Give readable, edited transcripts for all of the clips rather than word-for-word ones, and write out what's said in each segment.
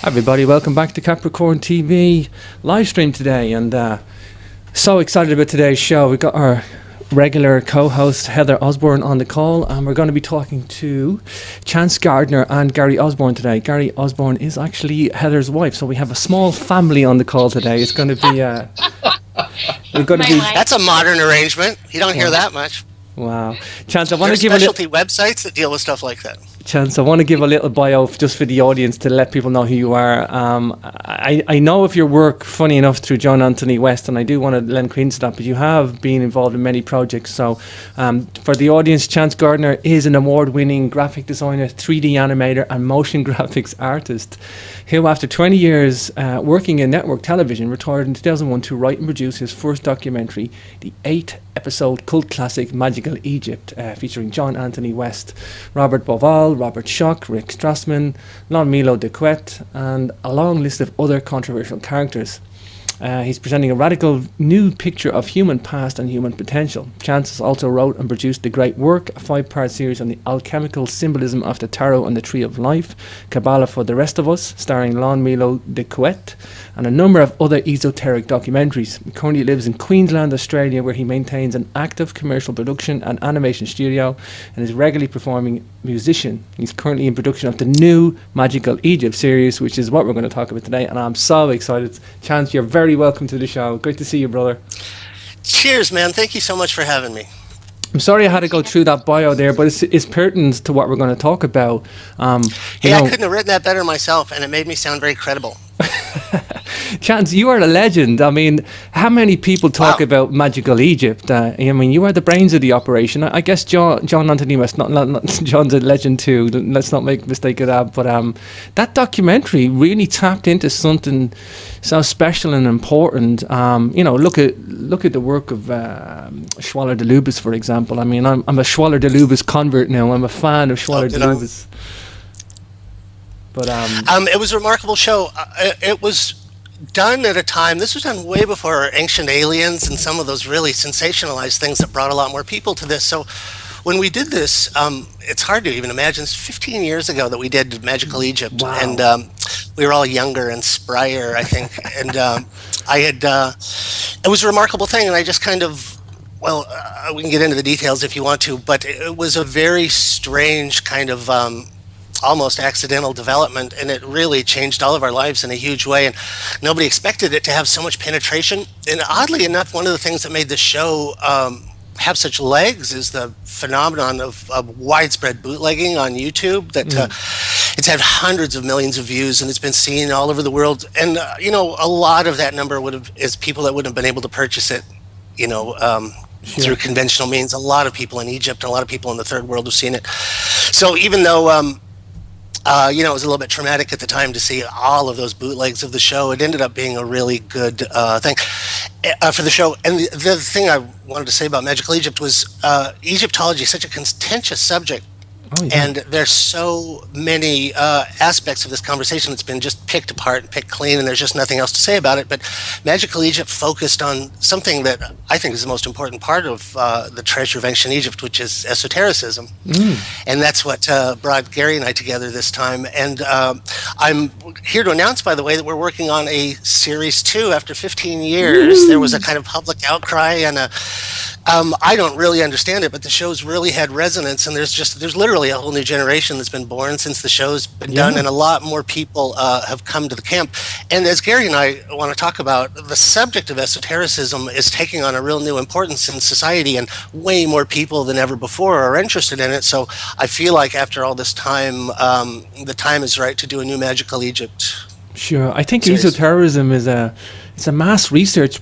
Everybody, welcome back to Capricorn TV live stream today, and so excited about today's show. We've got our regular co-host Heather Osborn on the call, and we're going to be talking to Chance Gardner and Gary Osborn today. Gary Osborn is actually Heather's wife, so we have a small family on the call today. It's going to be that's a modern arrangement. You don't hear that much. Wow. Chance, I want to give specialty websites that deal with stuff like that. Chance, I want to give a little bio just for the audience to let people know who you are. I know of your work, funny enough, through John Anthony West, and I do want to lend credence to that, but you have been involved in many projects. So for the audience, Chance Gardner is an award-winning graphic designer, 3D animator, and motion graphics artist who, after 20 years working in network television, retired in 2001 to write and produce his first documentary, the 8-episode cult classic Magical Egypt, featuring John Anthony West, Robert Boval, Robert Schock, Rick Strassman, Lon Milo DeQuette, and a long list of other controversial characters. He's presenting a radical new picture of human past and human potential. Chance also wrote and produced the great work, a 5-part series on the alchemical symbolism of the tarot and the tree of life, Kabbalah for the Rest of Us, starring Lon Milo DeQuette, and a number of other esoteric documentaries. He currently lives in Queensland, Australia, where he maintains an active commercial production and animation studio and is regularly performing musician. He's currently in production of the new Magical Egypt series, which is what we're going to talk about today, and I'm so excited. Chance, you're very welcome to the show. Great to see you, brother. Cheers, man. Thank you so much for having me. I'm sorry I had to go through that bio there, but it's pertinent to what we're going to talk about. I couldn't have written that better myself, and it made me sound very credible. Chance, you are a legend. I mean, how many people talk about Magical Egypt? I mean, you are the brains of the operation. I guess John Anthony West, not John's a legend too. Let's not make a mistake of that. But that documentary really tapped into something so special and important. Look at the work of Schwaller de Lubis, for example. I mean, I'm a Schwaller de Lubis convert now. I'm a fan of Schwaller de Lubis. But it was a remarkable show. It was done at a time, this was done way before Ancient Aliens and some of those really sensationalized things that brought a lot more people to this. So when we did this, it's hard to even imagine. It's 15 years ago that we did Magical Egypt. Wow. And we were all younger and sprier, I think. And it was a remarkable thing. And I just kind of, we can get into the details if you want to, but it was a very strange kind of almost accidental development, and it really changed all of our lives in a huge way, and nobody expected it to have so much penetration. And oddly enough, one of the things that made the show have such legs is the phenomenon of widespread bootlegging on YouTube. That it's had hundreds of millions of views, and it's been seen all over the world. And a lot of that number is people that wouldn't have been able to purchase it through conventional means. A lot of people in Egypt and a lot of people in the third world have seen it. So even though it was a little bit traumatic at the time to see all of those bootlegs of the show, it ended up being a really good thing for the show. And the other thing I wanted to say about Magical Egypt was Egyptology is such a contentious subject. Oh, yeah. And there's so many aspects of this conversation that's been just picked apart and picked clean, and there's just nothing else to say about it. But Magical Egypt focused on something that I think is the most important part of the treasure of ancient Egypt, which is esotericism. And that's what brought Gary and I together this time. And I'm here to announce, by the way, that we're working on a series 2 after 15 years. There was a kind of public outcry, and I don't really understand it, but the show's really had resonance, and there's literally a whole new generation that's been born since the show's been done, and a lot more people have come to the camp. And as Gary and I want to talk about, the subject of esotericism is taking on a real new importance in society, and way more people than ever before are interested in it. So I feel like after all this time, the time is right to do a new Magical Egypt. Sure. I think esotericism is it's a mass research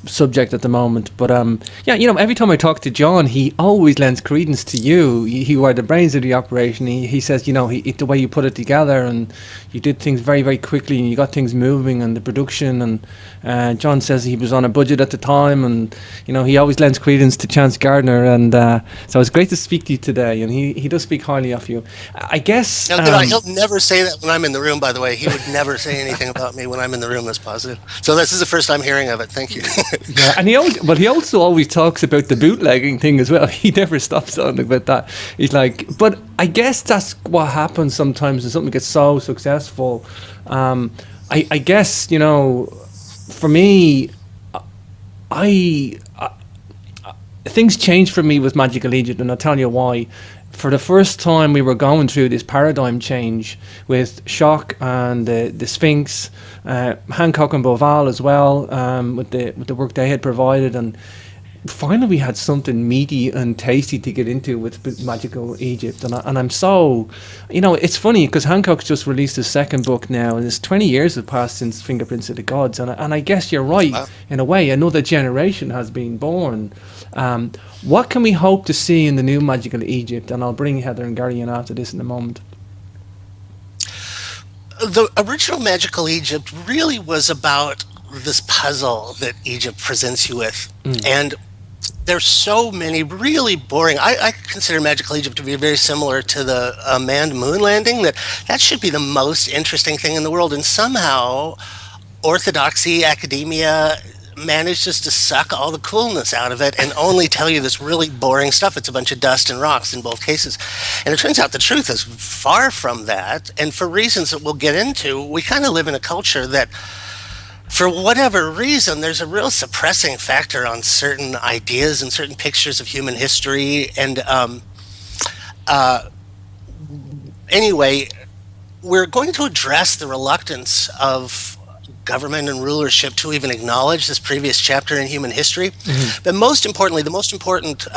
subject at the moment. But every time I talk to John, he always lends credence to you. You are the brains of the operation. He says, the way you put it together, and you did things very, very quickly, and you got things moving, and the production. And John says he was on a budget at the time, and he always lends credence to Chance Gardner. And so it's great to speak to you today. And he does speak highly of you. I guess he'll never say that when I'm in the room. By the way, he would never say anything about me when I'm in the room. That's possible. positive. So this is the first I'm hearing of it. Thank you. Yeah, and he also always talks about the bootlegging thing as well. He never stops talking about that. He's like, but I guess that's what happens sometimes when something gets so successful. I guess, you know, for me, things changed for me with Magical Egypt, and I'll tell you why. For the first time, we were going through this paradigm change with Shock and the Sphinx, Hancock and Boval as well, with the work they had provided, and finally we had something meaty and tasty to get into with Magical Egypt. And I'm so, you know, it's funny because Hancock's just released his second book now, and it's 20 years have passed since Fingerprints of the Gods, and I guess you're right. Wow. In a way, another generation has been born. What can we hope to see in the new Magical Egypt? And I'll bring Heather and Gary in after this in a moment. The original Magical Egypt really was about this puzzle that Egypt presents you with. And there's so many really boring. I consider Magical Egypt to be very similar to the manned moon landing. That should be the most interesting thing in the world. And somehow orthodoxy, academia manages to suck all the coolness out of it and only tell you this really boring stuff. It's a bunch of dust and rocks in both cases. And it turns out the truth is far from that. And for reasons that we'll get into, we kind of live in a culture that, for whatever reason, there's a real suppressing factor on certain ideas and certain pictures of human history. And anyway, we're going to address the reluctance of government and rulership to even acknowledge this previous chapter in human history. But most importantly, the most important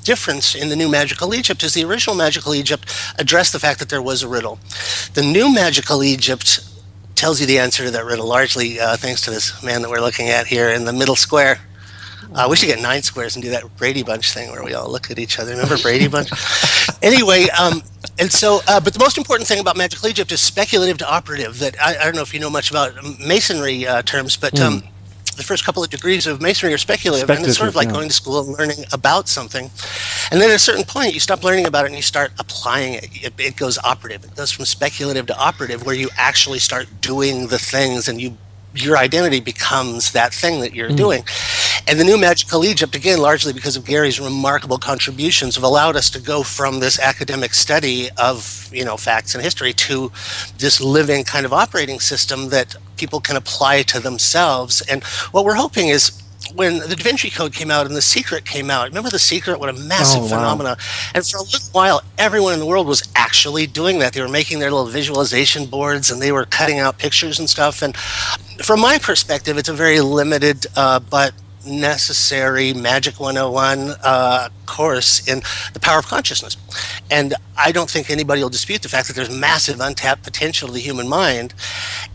difference in the new Magical Egypt is the original Magical Egypt addressed the fact that there was a riddle. The new Magical Egypt tells you the answer to that riddle, largely thanks to this man that we're looking at here in the middle square. We should get 9 squares and do that Brady Bunch thing where we all look at each other. Remember Brady Bunch? Anyway, and so, but the most important thing about Magical Egypt is speculative to operative. That I don't know if you know much about masonry terms, but the first couple of degrees of masonry are speculative, and it's sort of like going to school and learning about something. And then at a certain point, you stop learning about it and you start applying it. It goes operative. It goes from speculative to operative, where you actually start doing the things, and your identity becomes that thing that you're doing. And the new Magical Egypt, again, largely because of Gary's remarkable contributions, have allowed us to go from this academic study of, you know, facts and history to this living kind of operating system that people can apply to themselves. And what we're hoping is, when the Da Vinci Code came out and The Secret came out, remember The Secret? What a massive phenomenon. And for a little while, everyone in the world was actually doing that. They were making their little visualization boards, and they were cutting out pictures and stuff. And from my perspective, it's a very limited but necessary Magic 101 course in the power of consciousness. And I don't think anybody will dispute the fact that there's massive untapped potential to the human mind.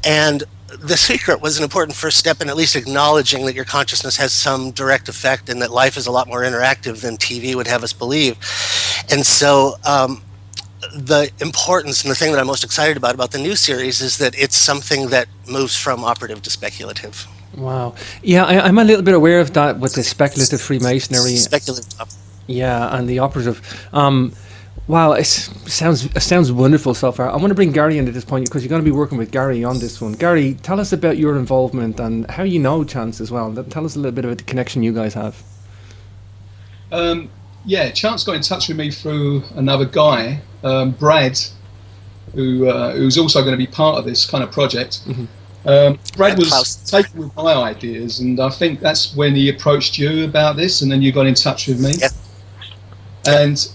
And The Secret was an important first step in at least acknowledging that your consciousness has some direct effect and that life is a lot more interactive than TV would have us believe. And so the importance and the thing that I'm most excited about the new series is that it's something that moves from operative to speculative. Wow. Yeah, I'm a little bit aware of that with the speculative Freemasonry. Speculative. Yeah, and the operative. Wow, it sounds wonderful so far. I want to bring Gary in at this point because you're going to be working with Gary on this one. Gary, tell us about your involvement and how you know Chance as well. Tell us a little bit about the connection you guys have. Yeah, Chance got in touch with me through another guy, Brad, who's also going to be part of this kind of project. Brad was taken with my ideas, and I think that's when he approached you about this, and then you got in touch with me. Yep. And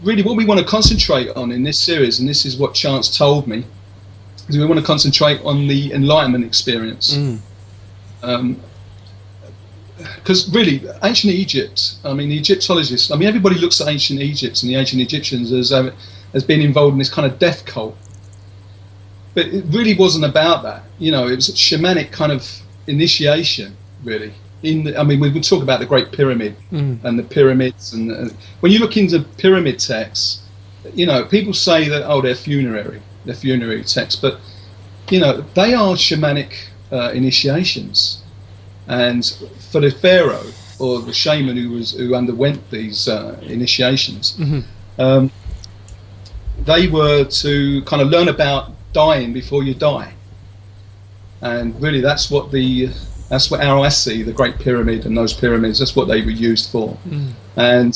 really what we want to concentrate on in this series, and this is what Chance told me, is we want to concentrate on the Enlightenment experience. Because really, ancient Egypt, I mean, the Egyptologists, I mean, everybody looks at ancient Egypt and the ancient Egyptians as being involved in this kind of death cult. But it really wasn't about that. You know, it was a shamanic kind of initiation, really. I mean, we would talk about the Great Pyramid and the pyramids. And when you look into pyramid texts, you know, people say that, oh, they're funerary texts. But, you know, they are shamanic initiations. And for the pharaoh or the shaman who underwent these initiations, they were to kind of learn about dying before you die. and really that's how I see the Great Pyramid and those pyramids. That's what they were used for. And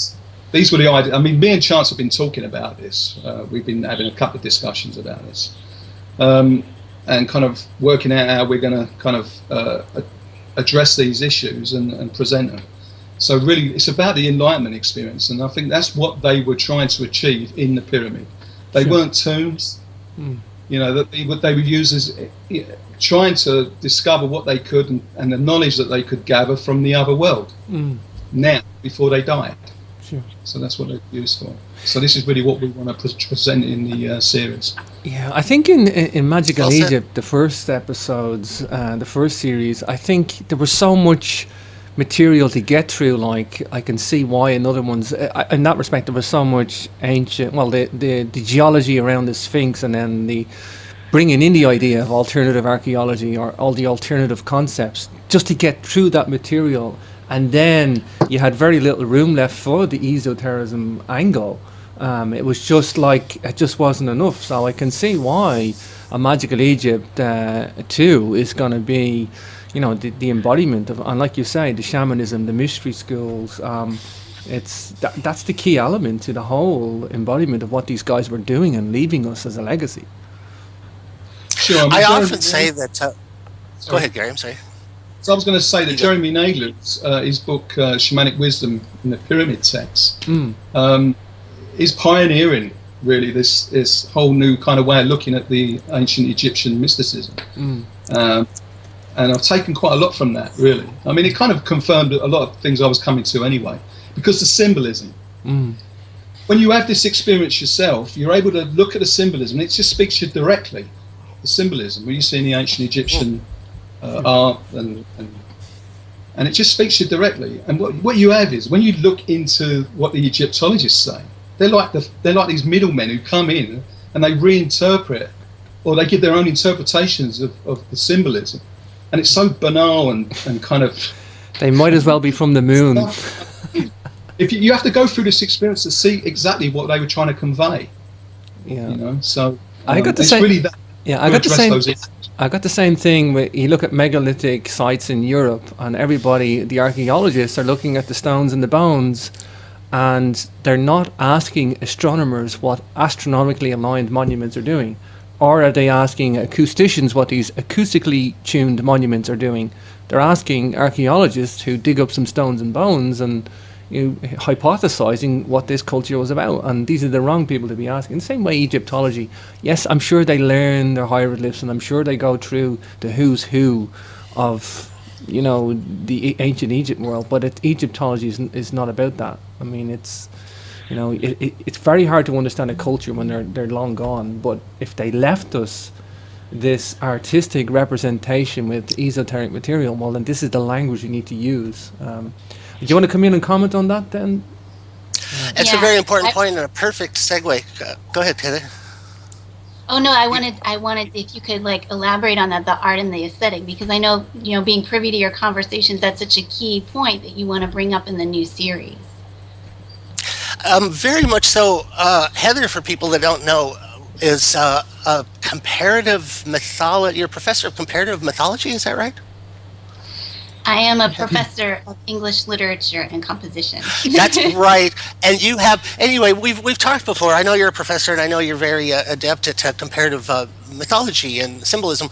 these were the ideas. I mean, me and Chance have been talking about this. We've been having a couple of discussions about this, and kind of working out how we're going to kind of address these issues and present them. So really, it's about the Enlightenment experience, and I think that's what they were trying to achieve in the pyramid. They weren't tombs, you know, that they would use as trying to discover what they could and the knowledge that they could gather from the other world now, before they died. Sure. So that's what they're used for. So this is really what we want to present in the series. Yeah, I think in Magical Egypt, the first episodes, the first series, I think there was so much material to get through. Like, I can see why in other ones, in that respect, there was so much ancient, well, the geology around the Sphinx, and then the bringing in the idea of alternative archaeology or all the alternative concepts, just to get through that material. And then you had very little room left for the esotericism angle. It was just like, it just wasn't enough. So I can see why a Magical Egypt 2 is going to be, you know, the embodiment of, and like you say, the shamanism, the mystery schools. That's the key element to the whole embodiment of what these guys were doing and leaving us as a legacy. Sure. I often say that. Go ahead, Gary. I'm sorry. So I was going to say that Jeremy Nagler's his book Shamanic Wisdom in the Pyramid Texts is pioneering really this whole new kind of way of looking at the ancient Egyptian mysticism, and I've taken quite a lot from that. Really, I mean, it kind of confirmed a lot of things I was coming to anyway, because the symbolism. When you have this experience yourself, you're able to look at the symbolism. It just speaks to you directly. The symbolism, when you see in the ancient Egyptian art, and it just speaks to you directly. And what you have is, when you look into what the Egyptologists say, they're like these middlemen who come in and they reinterpret, or they give their own interpretations of the symbolism, and it's so banal and kind of. They might as well be from the moon. If you have to go through this experience to see exactly what they were trying to convey. Yeah. You know, so I got the same. Really that. Yeah, I got the same thing. You look at megalithic sites in Europe, and everybody, the archaeologists, are looking at the stones and the bones, and they're not asking astronomers what astronomically aligned monuments are doing, or are they asking acousticians what these acoustically tuned monuments are doing? They're asking archaeologists who dig up some stones and bones and hypothesizing what this culture was about, and these are the wrong people to be asking. The same way Egyptology, yes, I'm sure they learn their hieroglyphs, and I'm sure they go through the who's who of, you know, the ancient Egypt world, but Egyptology is not about that. I mean, it's, you know, it's very hard to understand a culture when they're long gone, but if they left us this artistic representation with esoteric material, well, then this is the language you need to use. Do you want to come in and comment on that then? It's a very important point and a perfect segue. Go ahead, Heather. Oh no, I wanted if you could like elaborate on that, the art and the aesthetic, because I know, you know, being privy to your conversations, that's such a key point that you want to bring up in the new series. Very much so. Heather, for people that don't know, is a comparative mythology. You're a professor of comparative mythology, is that right? I am a professor of English literature and composition. That's right. And you have, anyway, we've talked before. I know you're a professor, and I know you're very adept at comparative mythology and symbolism.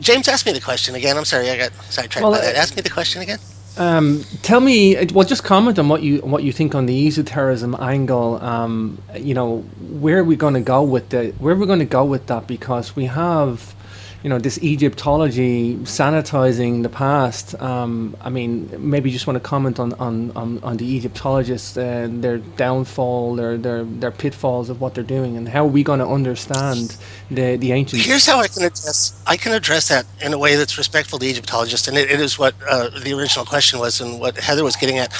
James, ask me the question again. I'm sorry, I got sidetracked by that. Ask me the question again. Tell me, well, just comment on what you think on the esotericism angle. You know, where are we going to go with that? Because we have, you know, this Egyptology sanitizing the past. I mean, maybe you just want to comment on the Egyptologists and their downfall, their pitfalls of what they're doing, and how are we going to understand the ancients? Here's how I can address that in a way that's respectful to Egyptologists, and it is what the original question was and what Heather was getting at.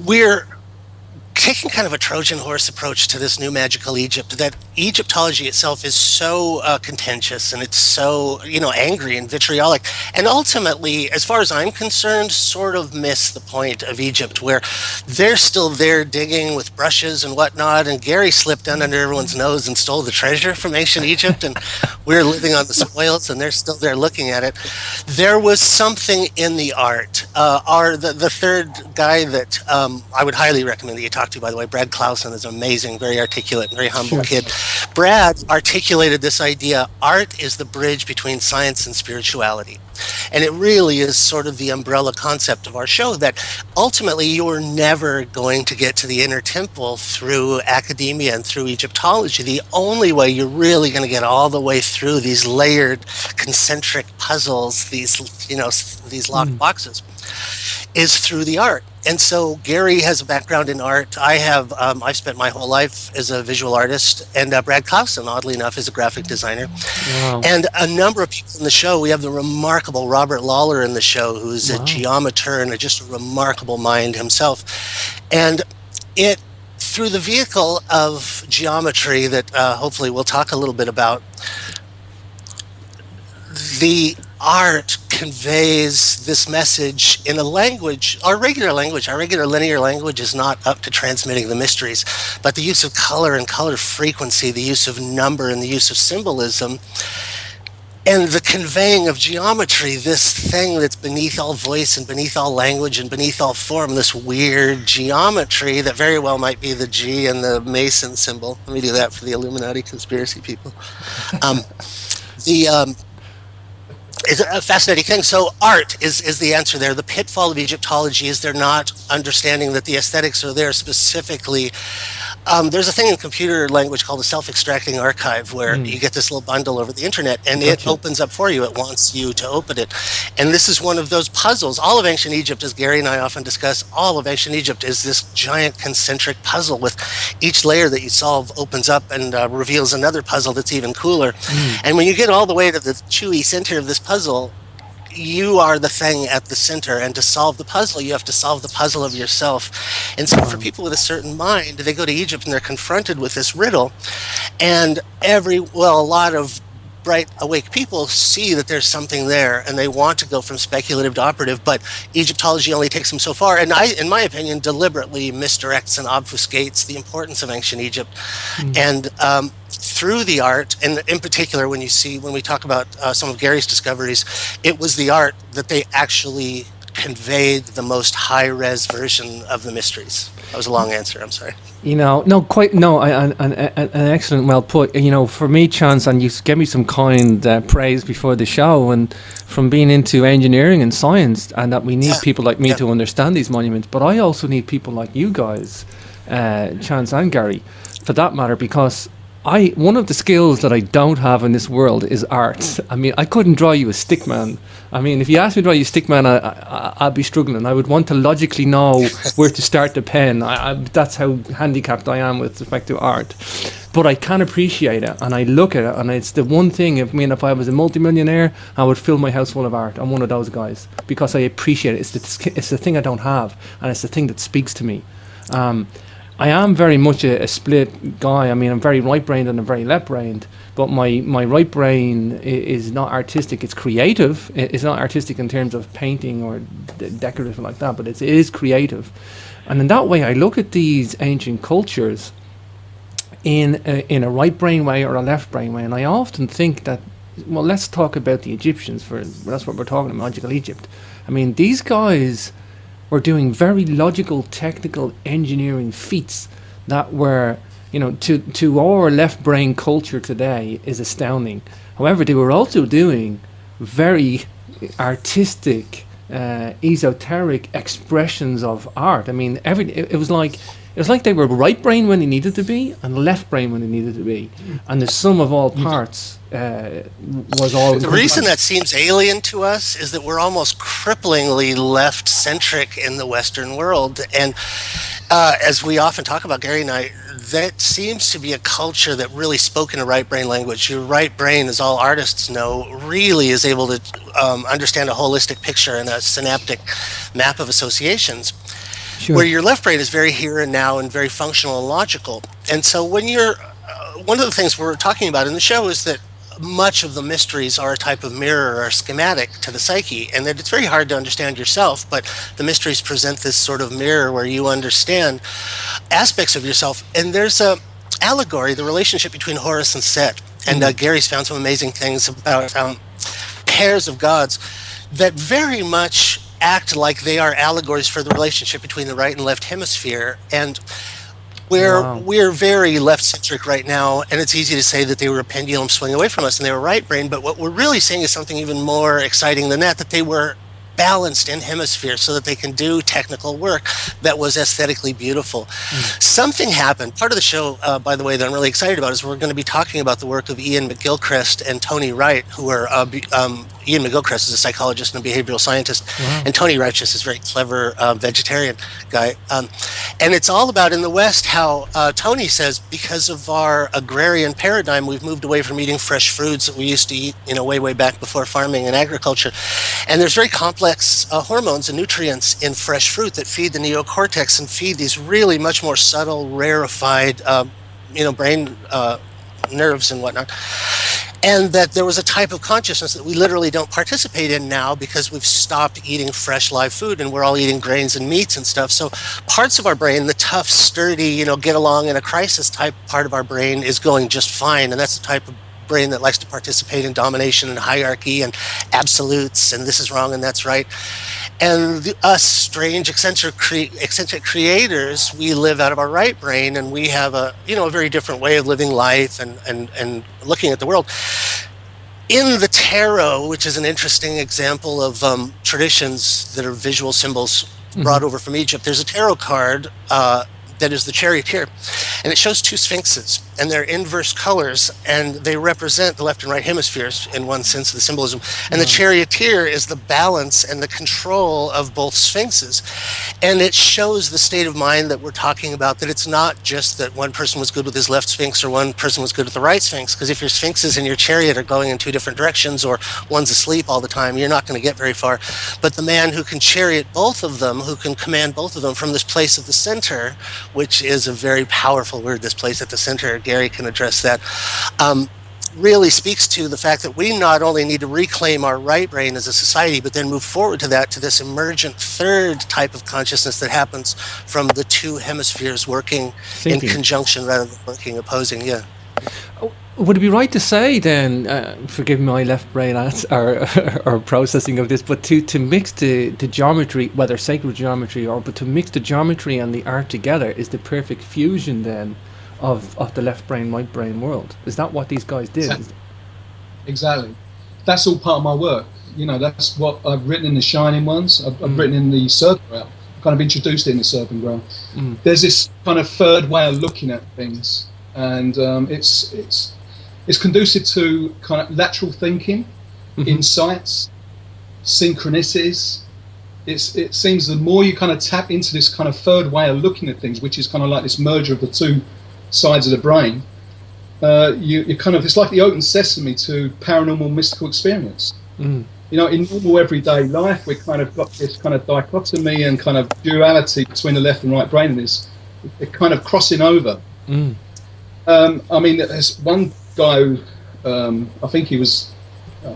We're taking kind of a Trojan horse approach to this new magical Egypt, that Egyptology itself is so contentious, and it's so, angry and vitriolic, and ultimately, as far as I'm concerned, sort of miss the point of Egypt, where they're still there digging with brushes and whatnot, and Gary slipped down under everyone's nose and stole the treasure from ancient Egypt, and we're living on the spoils, and they're still there looking at it. There was something in the art. The third guy that I would highly recommend that you talk to, by the way, Brad Clausen, is amazing, very articulate, very humble kid. Brad articulated this idea: art is the bridge between science and spirituality. And it really is sort of the umbrella concept of our show, that ultimately you're never going to get to the inner temple through academia and through Egyptology. The only way you're really going to get all the way through these layered concentric puzzles, these locked boxes, is through the art. And so Gary has a background in art. I have. I've spent my whole life as a visual artist, and Brad Clausen, oddly enough, is a graphic designer. Wow. And a number of people in the show. We have the remarkable Robert Lawler in the show, who's a geometer and just a remarkable mind himself. And it, through the vehicle of geometry that hopefully we'll talk a little bit about, the art conveys this message in a language. Our regular linear language is not up to transmitting the mysteries, but the use of color and color frequency, the use of number and the use of symbolism, and the conveying of geometry, this thing that's beneath all voice and beneath all language and beneath all form, this weird geometry that very well might be the G and the Mason symbol. Let me do that for the Illuminati conspiracy people. It's a fascinating thing. So art is the answer there. The pitfall of Egyptology is they're not understanding that the aesthetics are there specifically. There's a thing in computer language called a self-extracting archive, where you get this little bundle over the internet, and it opens up for you. It wants you to open it. And this is one of those puzzles. All of ancient Egypt, as Gary and I often discuss, all of ancient Egypt is this giant concentric puzzle, with each layer that you solve opens up and reveals another puzzle that's even cooler. And when you get all the way to the chewy center of this puzzle, you are the thing at the center, and to solve the puzzle, you have to solve the puzzle of yourself. And so for people with a certain mind, they go to Egypt and they're confronted with this riddle, and a lot of bright, awake people see that there's something there, and they want to go from speculative to operative, but Egyptology only takes them so far, and in my opinion, deliberately misdirects and obfuscates the importance of ancient Egypt. And through the art, and in particular, when we talk about some of Gary's discoveries, it was the art that they actually conveyed the most high-res version of the mysteries. That was a long answer, I'm sorry. An excellent, well put. For me, Chance, and you gave me some kind praise before the show, and from being into engineering and science, and that we need people like me to understand these monuments, but I also need people like you guys, Chance and Gary, for that matter, because one of the skills that I don't have in this world is art. I mean, I couldn't draw you a stick man. I mean, if you asked me to draw you a stick man, I'd be struggling. I would want to logically know where to start the pen. That's how handicapped I am with respect to art. But I can appreciate it, and I look at it, and it's the one thing. If I was a multimillionaire, I would fill my house full of art. I'm one of those guys, because I appreciate it. It's the thing I don't have, and it's the thing that speaks to me. I am very much a split guy. I mean, I'm very right-brained and I'm very left-brained, but my right brain is not artistic. It's creative. It's not artistic in terms of painting or decorative like that, but it is creative. And in that way, I look at these ancient cultures in a right brain way or a left brain way, and I often think that, well, let's talk about the Egyptians, that's what we're talking about, magical Egypt. I mean, these guys were doing very logical, technical engineering feats that were, to our left brain culture today is astounding. However, they were also doing very artistic, esoteric expressions of art. I mean, it was like they were right brain when they needed to be and left brain when they needed to be, and the sum of all parts was all. The reason that seems alien to us is that we're almost cripplingly left-centric in the Western world, and as we often talk about, Gary and I, that seems to be a culture that really spoke in a right brain language. Your right brain, as all artists know, really is able to understand a holistic picture and a synaptic map of associations. Sure. where your left brain is very here and now and very functional and logical. And so when you're, one of the things we're talking about in the show is that much of the mysteries are a type of mirror or schematic to the psyche, and that it's very hard to understand yourself, but the mysteries present this sort of mirror where you understand aspects of yourself. And there's a allegory, the relationship between Horus and Set, and Gary's found some amazing things about pairs of gods that very much act like they are allegories for the relationship between the right and left hemisphere. And we're very left-centric right now, and it's easy to say that they were a pendulum swing away from us and they were right brain, but what we're really seeing is something even more exciting than that they were balanced in hemisphere so that they can do technical work that was aesthetically beautiful. Something happened. Part of the show, by the way, that I'm really excited about is we're going to be talking about the work of Ian McGilchrist and Tony Wright, who are Ian McGilchrist is a psychologist and a behavioral scientist, and Tony Wright is this very clever vegetarian guy. And it's all about in the West how Tony says because of our agrarian paradigm, we've moved away from eating fresh foods that we used to eat, way back before farming and agriculture. And there's very complex hormones and nutrients in fresh fruit that feed the neocortex and feed these really much more subtle, rarefied, brain nerves and whatnot. And that there was a type of consciousness that we literally don't participate in now because we've stopped eating fresh live food and we're all eating grains and meats and stuff. So parts of our brain, the tough, sturdy, get along in a crisis type part of our brain is going just fine. And that's the type of brain that likes to participate in domination and hierarchy and absolutes and this is wrong and that's right. And us strange eccentric creators, we live out of our right brain, and we have a very different way of living life and looking at the world. In the tarot, which is an interesting example of traditions that are visual symbols brought over from Egypt, there's a tarot card that is the charioteer, and it shows two sphinxes, and they're inverse colors, and they represent the left and right hemispheres in one sense of the symbolism. And the charioteer is the balance and the control of both sphinxes, and it shows the state of mind that we're talking about, that it's not just that one person was good with his left sphinx or one person was good with the right sphinx, because if your sphinxes and your chariot are going in two different directions or one's asleep all the time, you're not going to get very far. But the man who can chariot both of them, who can command both of them from this place of the center, which is a very powerful word, this place at the center, Gary can address that, really speaks to the fact that we not only need to reclaim our right brain as a society, but then move forward to this emergent third type of consciousness that happens from the two hemispheres working in conjunction rather than working opposing. Would it be right to say then, forgive my left brain or processing of this, but to mix the geometry, whether sacred geometry but to mix the geometry and the art together is the perfect fusion then of the left brain, right brain world? Is that what these guys did? Exactly. That's all part of my work. That's what I've written in the Shining Ones. I've written in the Serpent Realm. Kind of introduced it in the Serpent Realm. There's this kind of third way of looking at things, and it's conducive to kind of lateral thinking, insights, synchronicities. It seems the more you kind of tap into this kind of third way of looking at things, which is kind of like this merger of the two sides of the brain, you kind of, it's like the open sesame to paranormal mystical experience. In normal everyday life, we kind of got this kind of dichotomy and kind of duality between the left and right brain, and this kind of crossing over. I mean, there's one guy who, I think he was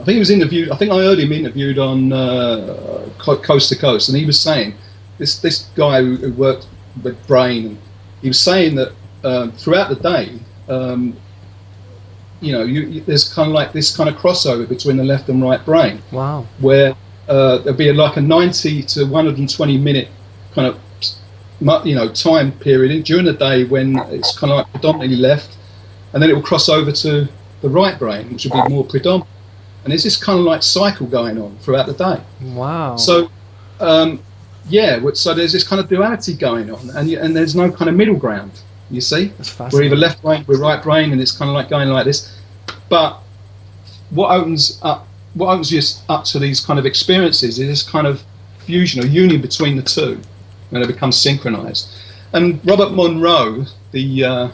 interviewed. I think I heard him interviewed on Coast to Coast, and he was saying this guy who worked with brain, and he was saying that throughout the day, there's kind of like this kind of crossover between the left and right brain. Wow. Where there'll be like a 90 to 120 minute kind of time period during the day when it's kind of like predominantly left, and then it will cross over to the right brain, which will be more predominant. And there's this kind of like cycle going on throughout the day. Wow. So, so there's this kind of duality going on, and there's no kind of middle ground, you see? That's fascinating. We're either left brain, we're right brain, and it's kind of like going like this. But what opens you up to these kind of experiences is this kind of fusion or union between the two, and it becomes synchronized. And Robert Monroe, the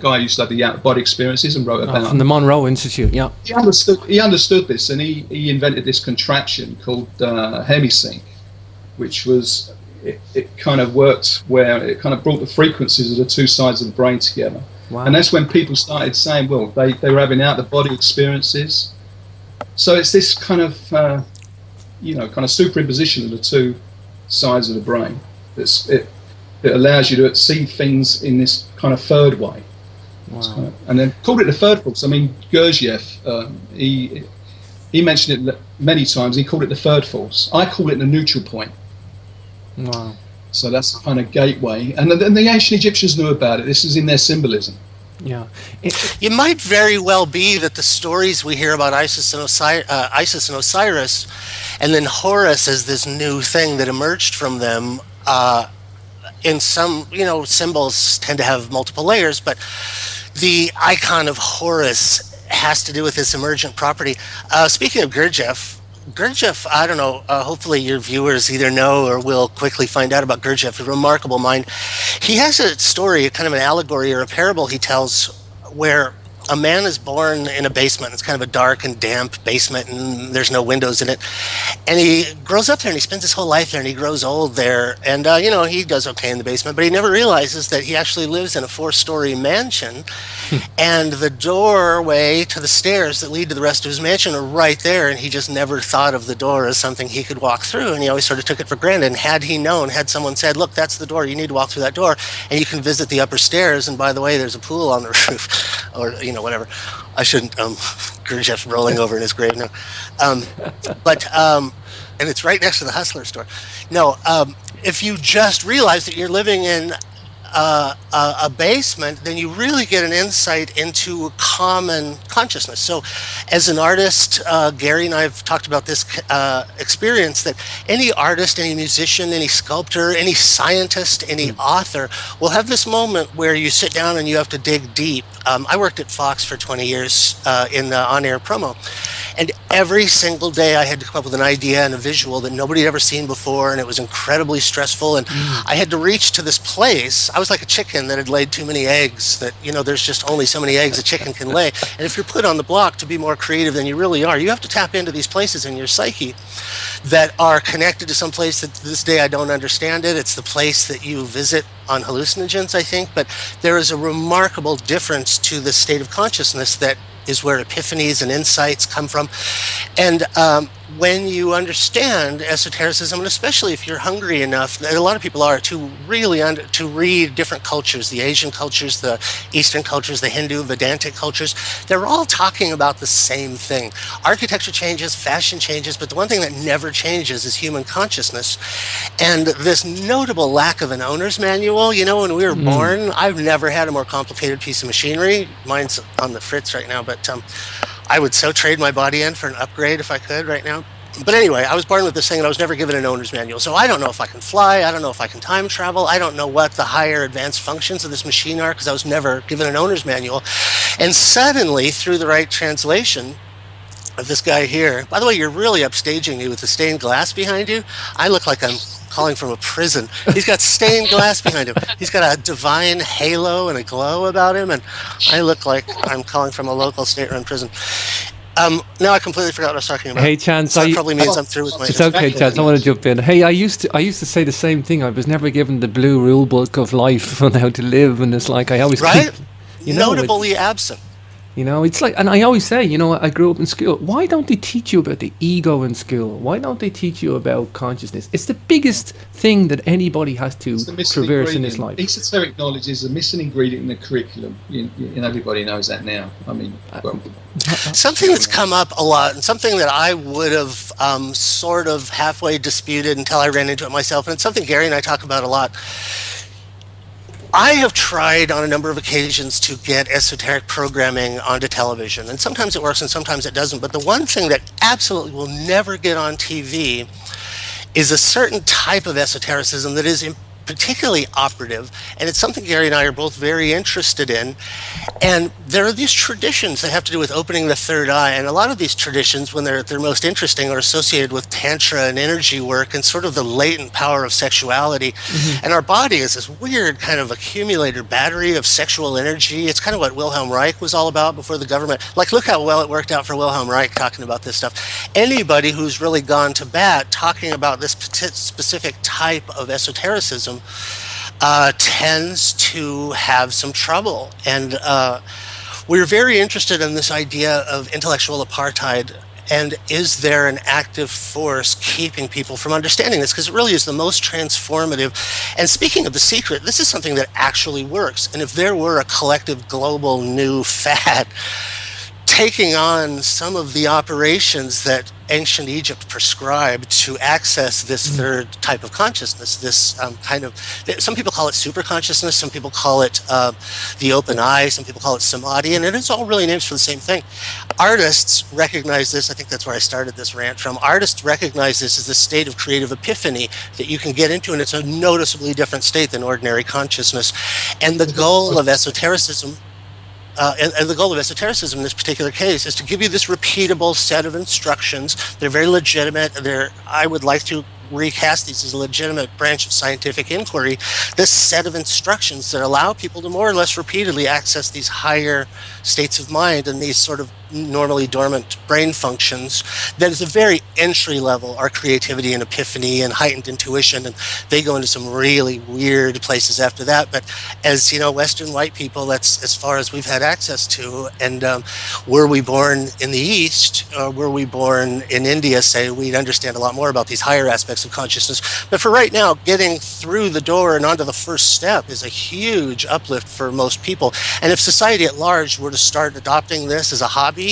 guy who used to have the out-of-body experiences and wrote about from the Monroe Institute, yeah. He understood this, and he invented this contraption called hemisync, which was it kind of worked where it kind of brought the frequencies of the two sides of the brain together. Wow. And that's when people started saying, well, they were having out-of-the-body experiences. So it's this kind of, kind of superimposition of the two sides of the brain. It allows you to see things in this kind of third way. Wow. And then called it the third force. I mean, Gurdjieff, he mentioned it many times. He called it the third force. I call it the neutral point. Wow. So that's the kind of gateway. And the ancient Egyptians knew about it. This is in their symbolism. Yeah. It might very well be that the stories we hear about Isis and Osiris, and then Horus as this new thing that emerged from them, in some, symbols tend to have multiple layers, but the icon of Horus has to do with this emergent property. Speaking of Gurdjieff, I don't know, hopefully your viewers either know or will quickly find out about Gurdjieff, a remarkable mind. He has a story, kind of an allegory or a parable he tells, where a man is born in a basement. It's kind of a dark and damp basement, and there's no windows in it. And he grows up there, and he spends his whole life there, and he grows old there. And, he does okay in the basement, but he never realizes that he actually lives in a 4-story mansion. And the doorway to the stairs that lead to the rest of his mansion are right there, and he just never thought of the door as something he could walk through, and he always sort of took it for granted. And had he known, had someone said, look, that's the door, you need to walk through that door, and you can visit the upper stairs, and by the way, there's a pool on the roof, or, whatever. I shouldn't, Gurdjieff's rolling over in his grave now. And it's right next to the Hustler store. No, if you just realize that you're living in a basement, then you really get an insight into common consciousness. So as an artist, Gary and I have talked about this experience that any artist, any musician, any sculptor, any scientist, any author will have this moment where you sit down and you have to dig deep. I worked at Fox for 20 years in the on-air promo. And every single day I had to come up with an idea and a visual that nobody had ever seen before, and it was incredibly stressful. And I had to reach to this place. I was like a chicken that had laid too many eggs, that, there's just only so many eggs a chicken can lay. And if you're put on the block to be more creative than you really are, you have to tap into these places in your psyche that are connected to some place that to this day I don't understand it. It's the place that you visit on hallucinogens, I think. But there is a remarkable difference to the state of consciousness that is where epiphanies and insights come from. And when you understand esotericism, and especially if you're hungry enough, and a lot of people are, to really to read different cultures, the Asian cultures, the Eastern cultures, the Hindu, Vedantic cultures, they're all talking about the same thing. Architecture changes, fashion changes, but the one thing that never changes is human consciousness. And this notable lack of an owner's manual, when we were born, I've never had a more complicated piece of machinery. Mine's on the fritz right now, but I would so trade my body in for an upgrade if I could right now. But anyway, I was born with this thing, and I was never given an owner's manual. So I don't know if I can fly. I don't know if I can time travel. I don't know what the higher advanced functions of this machine are, because I was never given an owner's manual. And suddenly, through the right translation of this guy here, by the way, you're really upstaging me with the stained glass behind you. I look like I'm calling from a prison. He's got stained glass behind him. He's got a divine halo and a glow about him, and I look like I'm calling from a local state-run prison. Now I completely forgot what I was talking about. Hey, Chance, so that probably means I'm through with my. It's okay, Chance. I want to jump in. Hey, I used to say the same thing. I was never given the blue rule book of life on how to live, and it's like I always keep, notably absent. It's like, and I always say, I grew up in school. Why don't they teach you about the ego in school? Why don't they teach you about consciousness? It's the biggest thing that anybody has to traverse in this life. Esoteric knowledge is a missing ingredient in the curriculum. Everybody knows that now. I mean, something that's come up a lot, and something that I would have sort of halfway disputed until I ran into it myself, and it's something Gary and I talk about a lot. I have tried on a number of occasions to get esoteric programming onto television, and sometimes it works and sometimes it doesn't. But the one thing that absolutely will never get on TV is a certain type of esotericism that is particularly operative, and it's something Gary and I are both very interested in. And there are these traditions that have to do with opening the third eye, and a lot of these traditions, when they're at their most interesting, are associated with tantra and energy work and sort of the latent power of sexuality. And our body is this weird kind of accumulator battery of sexual energy. It's kind of what Wilhelm Reich was all about before the government. Like, look how well it worked out for Wilhelm Reich talking about this stuff. Anybody who's really gone to bat talking about this specific type of esotericism tends to have some trouble. And we're very interested in this idea of intellectual apartheid. And is there an active force keeping people from understanding this? Because it really is the most transformative. And speaking of the secret, this is something that actually works. And if there were a collective global new fad taking on some of the operations that ancient Egypt prescribed to access this third type of consciousness, this kind of, some people call it super consciousness, some people call it the open eye, some people call it samadhi, and it is all really names for the same thing. Artists recognize this. I think that's where I started this rant from. Artists recognize this as the state of creative epiphany that you can get into, and it's a noticeably different state than ordinary consciousness. And the goal of esotericism and the goal of esotericism in this particular case is to give you this repeatable set of instructions. They're very legitimate. I would like to recast these as a legitimate branch of scientific inquiry. This set of instructions that allow people to more or less repeatedly access these higher states of mind and these sort of normally dormant brain functions, that is a very entry level, our creativity and epiphany and heightened intuition, and they go into some really weird places after that. But as you know, Western white people, that's as far as we've had access to. And were we born in the East, or were we born in India, say, we'd understand a lot more about these higher aspects of consciousness. But for right now, getting through the door and onto the first step is a huge uplift for most people. And if society at large were to start adopting this as a hobby,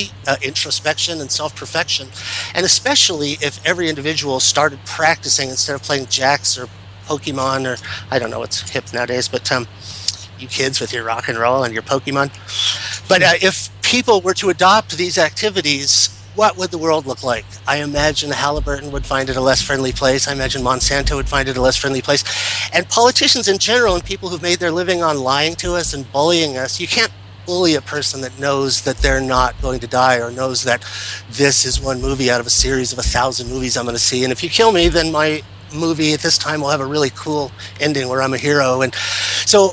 introspection and self-perfection, and especially if every individual started practicing instead of playing jacks or Pokemon, or I don't know what's hip nowadays, but you kids with your rock and roll and your Pokemon. But if people were to adopt these activities, what would the world look like? I imagine Halliburton would find it a less friendly place. I imagine Monsanto would find it a less friendly place. And politicians in general, and people who've made their living on lying to us and bullying us, you can't bully a person that knows that they're not going to die, or knows that this is one movie out of a series of 1,000 movies I'm going to see. And if you kill me, then my movie at this time will have a really cool ending where I'm a hero. And so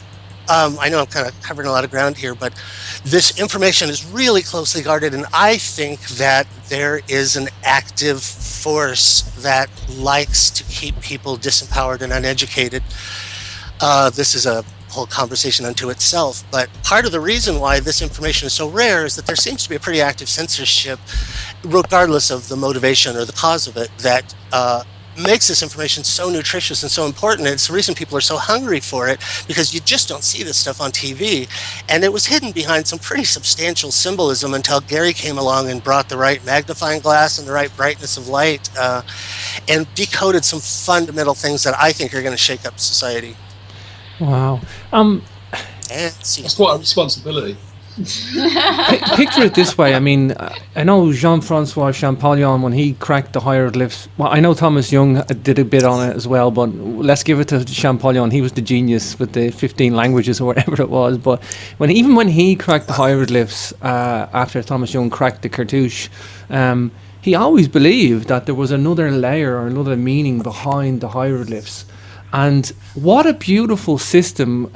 I know I'm kind of covering a lot of ground here, but this information is really closely guarded, and I think that there is an active force that likes to keep people disempowered and uneducated. This is a whole conversation unto itself, but part of the reason why this information is so rare is that there seems to be a pretty active censorship, regardless of the motivation or the cause of it, that makes this information so nutritious and so important. And it's the reason people are so hungry for it, because you just don't see this stuff on TV. And it was hidden behind some pretty substantial symbolism until Gary came along and brought the right magnifying glass and the right brightness of light, and decoded some fundamental things that I think are going to shake up society. Wow. That's quite a responsibility. Picture it this way. I mean, I know Jean-Francois Champollion, when he cracked the hieroglyphs, well, I know Thomas Young did a bit on it as well, but let's give it to Champollion. He was the genius with the 15 languages or whatever it was. But even when he cracked the hieroglyphs, after Thomas Young cracked the cartouche, he always believed that there was another layer or another meaning behind the hieroglyphs. And what a beautiful system,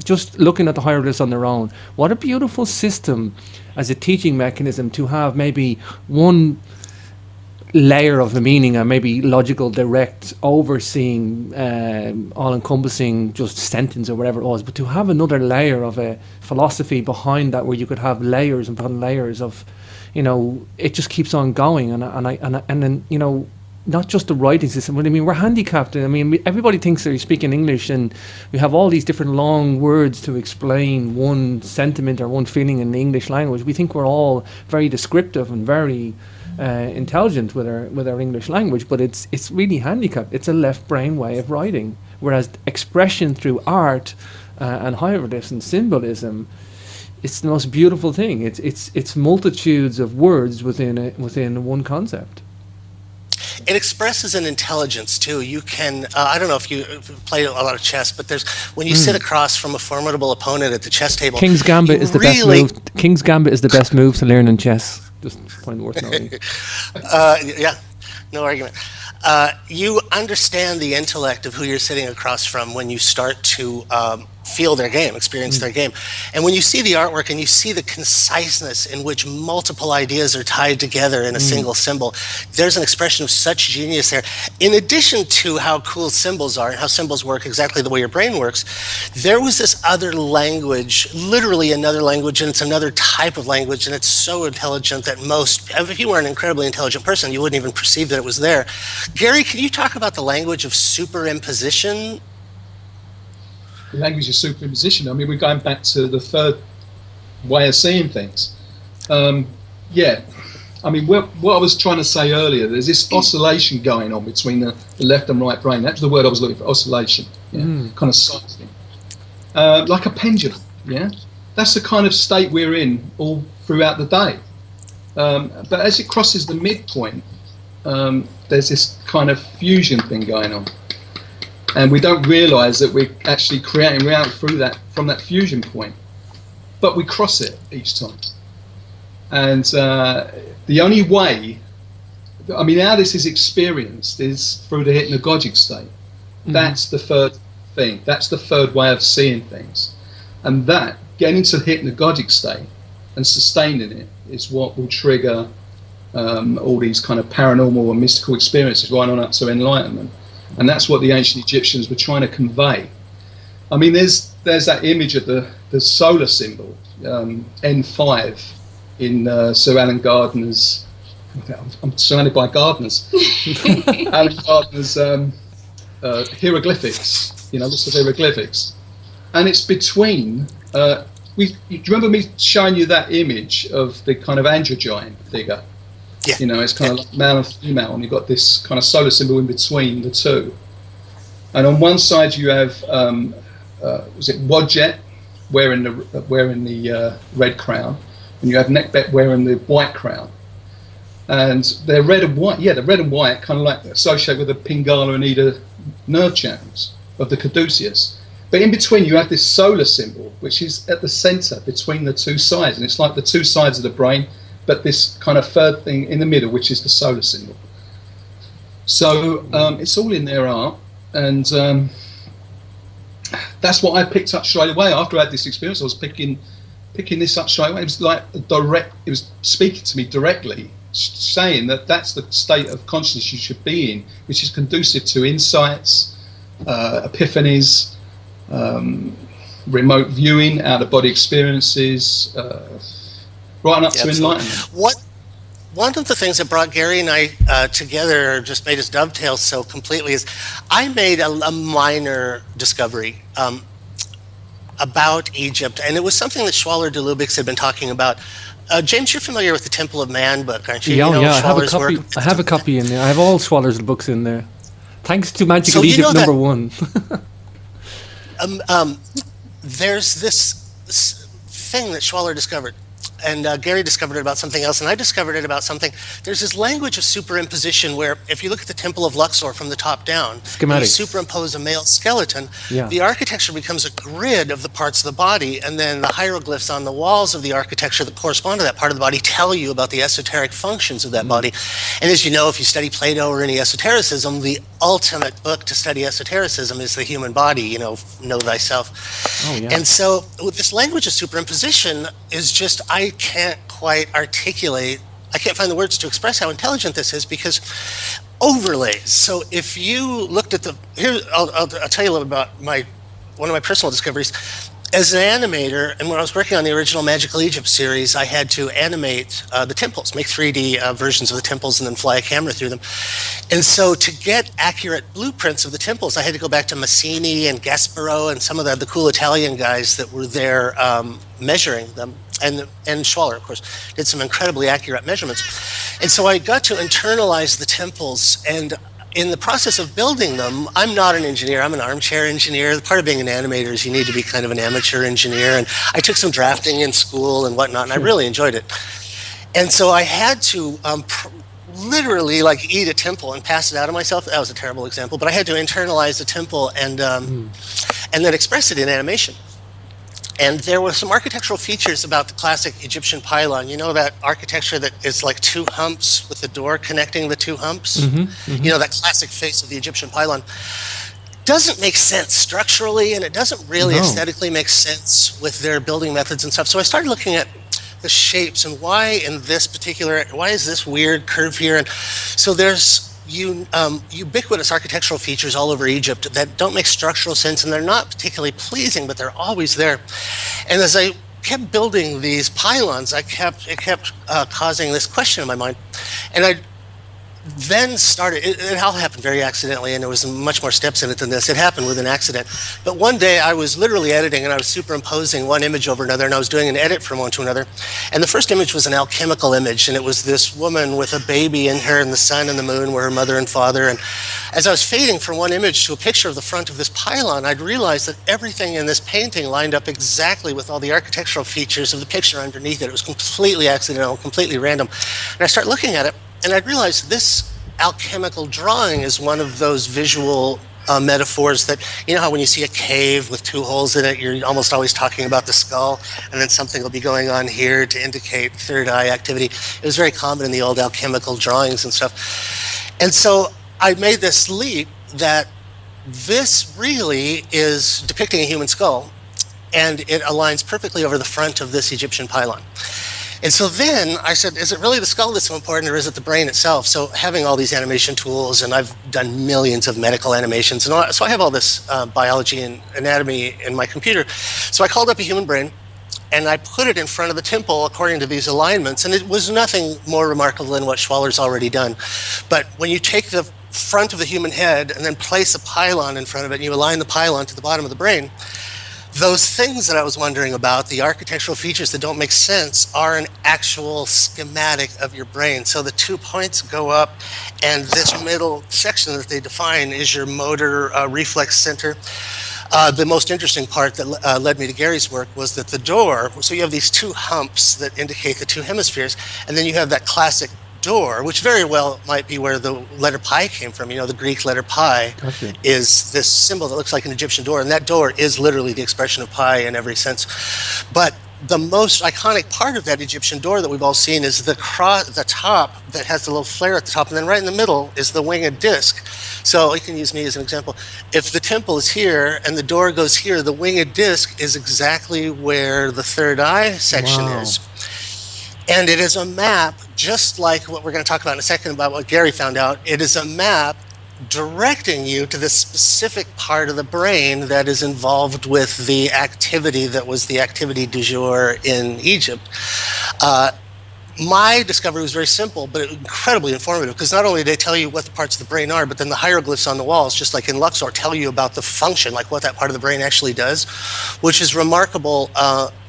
just looking at the hieroglyphs on their own, what a beautiful system as a teaching mechanism to have maybe one layer of the meaning, and maybe logical, direct, overseeing, all-encompassing just sentence or whatever it was, but to have another layer of a philosophy behind that, where you could have layers upon layers of, you know, it just keeps on going. And then, you know, not just the writing system, but I mean, we're handicapped. I mean, everybody thinks they're speaking English, and we have all these different long words to explain one sentiment or one feeling in the English language. We think we're all very descriptive and very intelligent with our English language, but it's really handicapped. It's a left brain way of writing, whereas expression through art and hieroglyphs and symbolism, it's the most beautiful thing. It's multitudes of words within one concept. it expresses an intelligence too. You can, I don't know if you play a lot of chess, but when you sit across from a formidable opponent at the chess table, King's Gambit is the best move. King's Gambit is the best move to learn in chess. Just point worth noting. Yeah, no argument. You understand the intellect of who you're sitting across from when you start to feel their game, experience their game. And when you see the artwork and you see the conciseness in which multiple ideas are tied together in a single symbol, there's an expression of such genius there. In addition to how cool symbols are and how symbols work exactly the way your brain works, there was this other language, literally another language, and it's another type of language, and it's so intelligent that if you were an incredibly intelligent person, you wouldn't even perceive that it was there. Gary, can you talk about the language of superimposition? The language of superimposition. I mean, we're going back to the third way of seeing things. Yeah, I mean, what I was trying to say earlier, there's this oscillation going on between the left and right brain. That's the word I was looking for, oscillation. Yeah? Kind of cycling. Like a pendulum, yeah? That's the kind of state we're in all throughout the day. But as it crosses the midpoint, there's this kind of fusion thing going on. And we don't realise that we're actually creating reality from that fusion point, but we cross it each time. And the only way, I mean, how this is experienced is through the hypnagogic state. That's the third thing. That's the third way of seeing things. And that, getting into the hypnagogic state and sustaining it, is what will trigger all these kind of paranormal and mystical experiences right on up to enlightenment. And that's what the ancient Egyptians were trying to convey. I mean, there's that image of the solar symbol, N5, in Sir Alan Gardner's. I'm surrounded by gardeners. Alan Gardner's hieroglyphics. You know, lots of hieroglyphics, and it's between. Do you remember me showing you that image of the kind of androgyne figure? Yeah. You know, it's kind of like male and female, and you've got this kind of solar symbol in between the two. And on one side you have, was it Wadjet wearing the red crown, and you have Nekbet wearing the white crown. And they're red and white. Yeah, they're red and white, kind of like associated with the Pingala and Ida nerve channels of the caduceus. But in between you have this solar symbol, which is at the centre between the two sides, and it's like the two sides of the brain, but this kind of third thing in the middle, which is the solar symbol. So it's all in their art, and that's what I picked up straight away. After I had this experience, I was picking this up straight away. It was like it was speaking to me directly, saying that that's the state of consciousness you should be in, which is conducive to insights, epiphanies, remote viewing, out-of-body experiences, right up to enlightenment. One of the things that brought Gary and I together, just made us dovetail so completely, is I made a minor discovery about Egypt, and it was something that Schwaller de Lubic's had been talking about. James, you're familiar with the Temple of Man book, aren't you? Yeah, you know I have a copy in there. I have all Schwaller's books in there. Thanks to Magical Egypt #1. There's this thing that Schwaller discovered, and Gary discovered it about something else, and I discovered it about something. There's this language of superimposition where if you look at the Temple of Luxor from the top down, and you superimpose a male skeleton, the architecture becomes a grid of the parts of the body, and then the hieroglyphs on the walls of the architecture that correspond to that part of the body tell you about the esoteric functions of that body. And as you know, if you study Plato or any esotericism, the ultimate book to study esotericism is the human body, you know thyself. And so with this language of superimposition is just, I can't quite articulate, I can't find the words to express how intelligent this is, because overlays. So if you looked at I'll tell you a little about one of my personal discoveries. As an animator, and when I was working on the original Magical Egypt series, I had to animate the temples, make 3D versions of the temples, and then fly a camera through them. And so to get accurate blueprints of the temples, I had to go back to Massini and Gasparo and some of the cool Italian guys that were there measuring them. And Schwaller, of course, did some incredibly accurate measurements. And so I got to internalize the temples, and in the process of building them, I'm not an engineer, I'm an armchair engineer. Part of being an animator is you need to be kind of an amateur engineer, and I took some drafting in school and whatnot, and I really enjoyed it. And so I had to literally like eat a temple and pass it out of myself. That was a terrible example, but I had to internalize the temple and then express it in animation. And there were some architectural features about the classic Egyptian pylon. You know that architecture that is like two humps with the door connecting the two humps? You know, that classic face of the Egyptian pylon. Doesn't make sense structurally, and it doesn't really aesthetically make sense with their building methods and stuff. So I started looking at the shapes and why is this weird curve here? And so there's ubiquitous architectural features all over Egypt that don't make structural sense, and they're not particularly pleasing, but they're always there. And as I kept building these pylons, it kept causing this question in my mind. And I then started, it all happened very accidentally, and there was much more steps in it than this. It happened with an accident. But one day I was literally editing, and I was superimposing one image over another, and I was doing an edit from one to another. And the first image was an alchemical image, and it was this woman with a baby in her, and the sun and the moon were her mother and father. And as I was fading from one image to a picture of the front of this pylon, I'd realized that everything in this painting lined up exactly with all the architectural features of the picture underneath it. It was completely accidental, completely random. And I started looking at it, and I realized this alchemical drawing is one of those visual metaphors that, you know how when you see a cave with two holes in it, you're almost always talking about the skull, and then something will be going on here to indicate third eye activity. It was very common in the old alchemical drawings and stuff. And so I made this leap that this really is depicting a human skull, and it aligns perfectly over the front of this Egyptian pylon. And so then I said, is it really the skull that's so important, or is it the brain itself? So having all these animation tools, and I've done millions of medical animations, and so I have all this biology and anatomy in my computer. So I called up a human brain, and I put it in front of the temple according to these alignments, and it was nothing more remarkable than what Schwaller's already done. But when you take the front of the human head and then place a pylon in front of it, and you align the pylon to the bottom of the brain, those things that I was wondering about, the architectural features that don't make sense, are an actual schematic of your brain. So the 2 points go up, and this middle section that they define is your motor reflex center. The most interesting part that led me to Gary's work was that the door, so you have these two humps that indicate the two hemispheres, and then you have that classic door, which very well might be where the letter pi came from. You know, the Greek letter pi is this symbol that looks like an Egyptian door, and that door is literally the expression of pi in every sense. But the most iconic part of that Egyptian door that we've all seen is the top that has the little flare at the top, and then right in the middle is the winged disc. So you can use me as an example. If the temple is here and the door goes here, the winged disc is exactly where the third eye section is. And it is a map, just like what we're going to talk about in a second about what Gary found out. It is a map directing you to this specific part of the brain that is involved with the activity that was the activity du jour in Egypt. My discovery was very simple, but incredibly informative, because not only do they tell you what the parts of the brain are, but then the hieroglyphs on the walls, just like in Luxor, tell you about the function, like what that part of the brain actually does, which is remarkable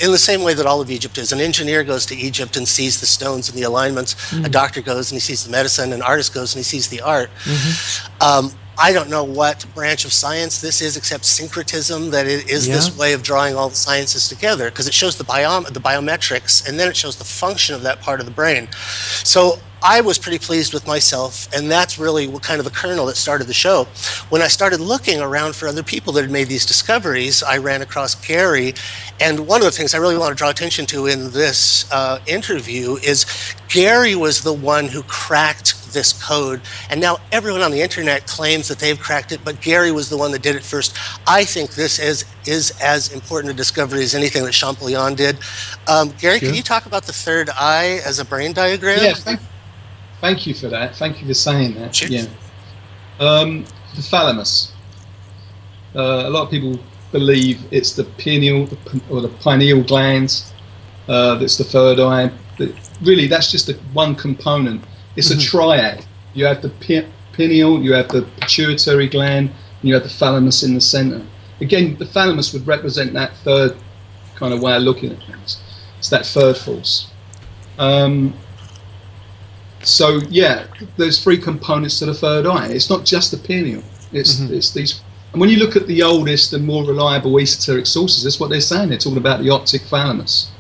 in the same way that all of Egypt is. An engineer goes to Egypt and sees the stones and the alignments. A doctor goes and he sees the medicine. An artist goes and he sees the art. I don't know what branch of science this is, except syncretism, that it is this way of drawing all the sciences together, because it shows the biometrics, and then it shows the function of that part of the brain. So I was pretty pleased with myself, and that's really what kind of the kernel that started the show. When I started looking around for other people that had made these discoveries, I ran across Gary, and one of the things I really want to draw attention to in this interview is Gary was the one who cracked this code, and now everyone on the internet claims that they've cracked it, but Gary was the one that did it first. I think this is as important a discovery as anything that Champollion did. Gary, can you talk about the third eye as a brain diagram? Yeah, thank you for that. Thank you for saying that. Sure. Yeah. The thalamus. A lot of people believe it's the pineal or the pineal glands that's the third eye, but really that's just one component. It's a triad. You have the pineal, you have the pituitary gland, and you have the thalamus in the center. Again, the thalamus would represent that third kind of way of looking at things. It's that third force. So yeah, there's three components to the third eye. It's not just the pineal. It's these. And when you look at the oldest and more reliable esoteric sources, that's what they're saying. They're talking about the optic thalamus.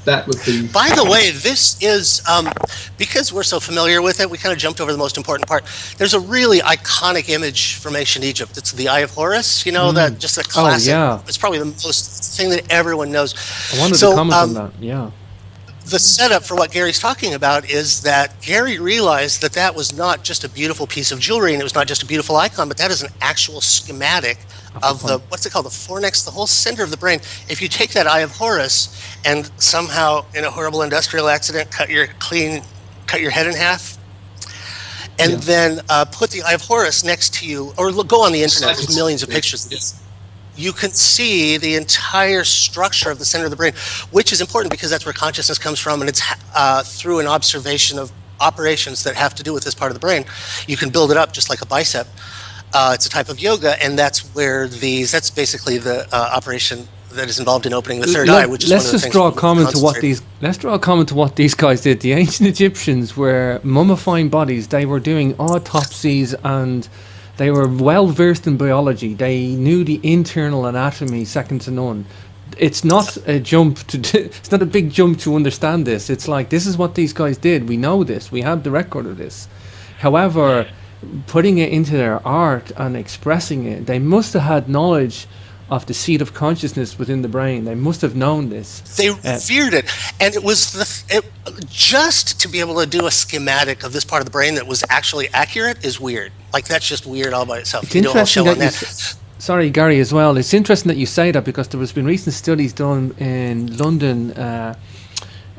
that would be... By the way, this is, because we're so familiar with it, we kind of jumped over the most important part. There's a really iconic image from ancient Egypt. It's the Eye of Horus, you know, that just a classic. Oh, yeah. It's probably the most thing that everyone knows. I wanted to comment on that, yeah. The setup for what Gary's talking about is that Gary realized that that was not just a beautiful piece of jewelry and it was not just a beautiful icon, but that is an actual schematic of the, what's it called, the fornix, the whole center of the brain. If you take that Eye of Horus and somehow in a horrible industrial accident cut your head in half, and then put the Eye of Horus next to you, or go on the internet, there's millions of pictures of this. You can see the entire structure of the center of the brain, which is important because that's where consciousness comes from, and it's through an observation of operations that have to do with this part of the brain. You can build it up just like a bicep. It's a type of yoga, and that's where that's basically the operation that is involved in opening the third eye, which is one of the things. Let's draw a comment to what these guys did. The ancient Egyptians were mummifying bodies. They were doing autopsies and they were well versed in biology. They knew the internal anatomy second to none. It's not a it's not a big jump to understand this. It's like, this is what these guys did. We know this. We have the record of this. However, putting it into their art and expressing it, they must have had knowledge of the seat of consciousness within the brain. They must have known this. They feared it, and it was just to be able to do a schematic of this part of the brain that was actually accurate is weird. Like, that's just weird all by itself. It's interesting that sorry, Gary, as well. It's interesting that you say that because there has been recent studies done in London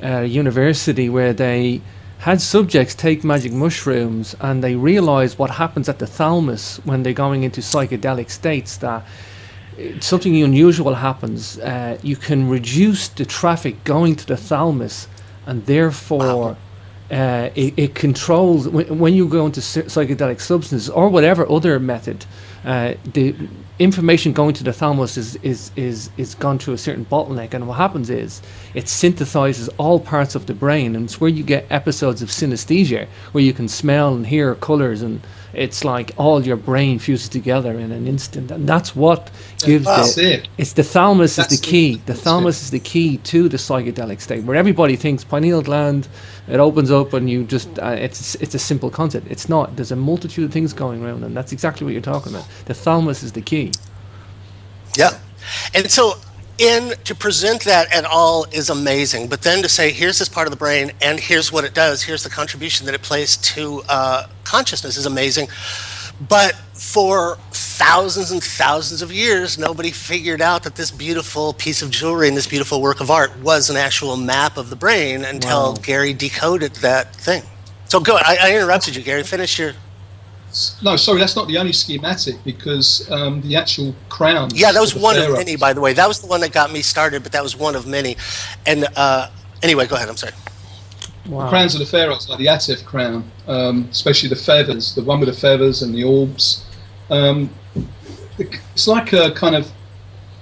University where they had subjects take magic mushrooms and they realized what happens at the thalamus when they're going into psychedelic states, that something unusual happens. You can reduce the traffic going to the thalamus, and therefore it controls when you go into psychedelic substances or whatever other method. The information going to the thalamus is gone through a certain bottleneck, and what happens is it synthesizes all parts of the brain, and it's where you get episodes of synesthesia where you can smell and hear colors, and it's like all your brain fuses together in an instant, and that's what gives it's the thalamus is the key. The thalamus is the key to the psychedelic state, where everybody thinks pineal gland, it opens up and you just it's a simple concept. It's not. There's a multitude of things going around, and that's exactly what you're talking about. The thalamus is the key. Yeah, and so to present that at all is amazing, but then to say, here's this part of the brain and here's what it does, here's the contribution that it plays to consciousness is amazing. But for thousands and thousands of years, nobody figured out that this beautiful piece of jewelry and this beautiful work of art was an actual map of the brain until Gary decoded that thing. So go, I interrupted you, Gary. Finish your... No, sorry, that's not the only schematic, because the actual crown... Yeah, that was one of many, by the way. That was the one that got me started, but that was one of many. And anyway, go ahead, I'm sorry. Wow. The crowns of the pharaohs, like the Atef crown, especially the feathers, the one with the feathers and the orbs. It's like a kind of